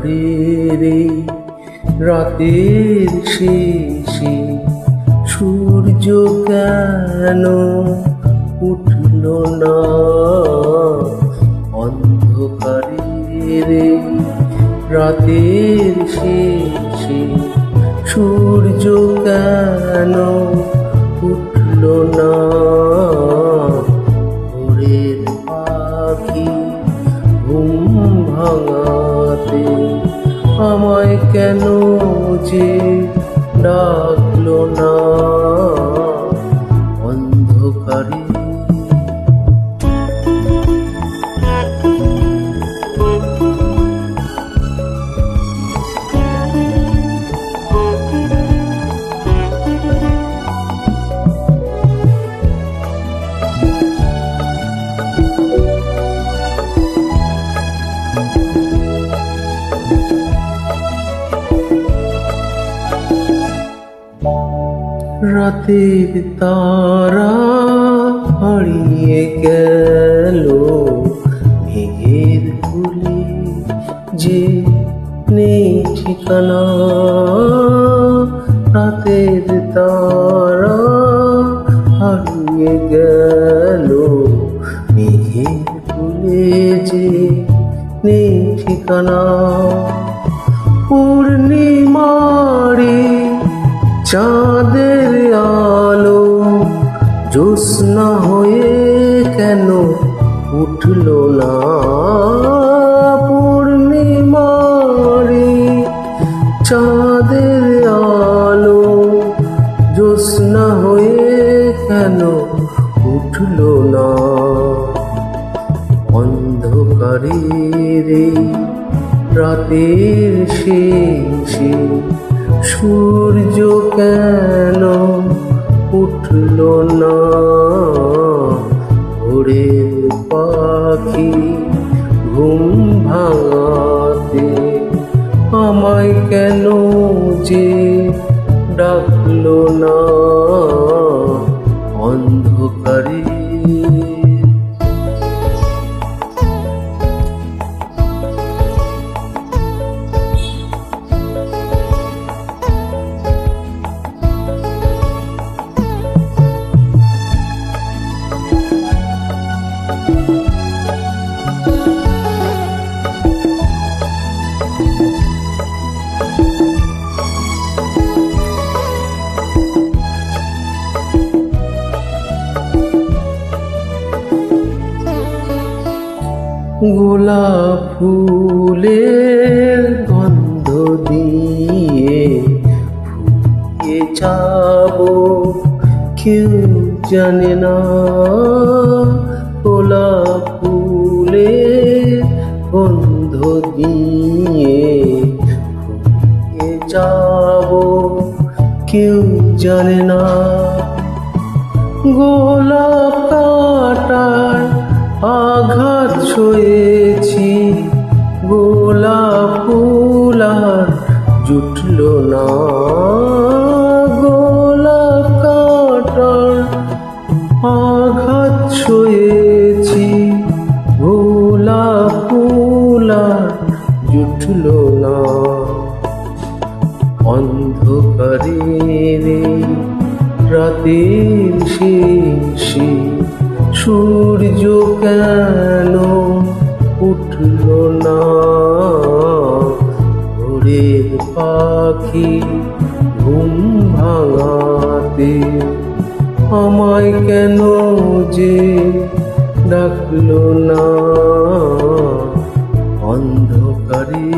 অন্ধকারের এই রাতের শেষে সূর্য কেন উঠল না? অন্ধকারের এই রাতের শেষে সূর্য কেন উঠল না? ভোরের পাখি ঘুম ভাঙাতে আমায় কেন যে ডাকলো না? অন্ধকারে রাতের তারা হারিয়ে গেল, মেঘের ফুলে যে নেই ঠিকানা। রাতের তারা হারিয়ে গেল, মেঘের ফুলে যে নেই ঠিকানা। পূর্ণিমারি চাঁদের আলো জ্যোৎস্না হয়ে কেন উঠল না? পূর্ণিমারি চাঁদের আলো জ্যোৎস্না হয়ে কেন উঠল না? অন্ধকারের এই রাতের শেষে সূর্য কেন উঠল না? ভোরের পাখি ঘুম ভাঙাতে আমায় কেন যে ডাকলো না? অন্ধকারে গোলাপ ফুলের গন্ধ দিয়ে ফুলিয়ে যাব কেউ জানে না। গোলাপ ফুলের গন্ধ দিয়ে ফুলিয়ে যাব কেউ জানে না। গোলাপ কাটার আঘাত ছুঁয়েছি, গোলাপ ফুল আর জুটল না। গোলাপ কাটার আঘাত ছুঁয়েছি, গোলাপ ফুল আর জুটল না। অন্ধকারের রাতের শেষে সূর্য কেন উঠল না? ভোরের পাখি ঘুম ভাঙাতে আমায় কেন যে ডাকলো না? অন্ধকারে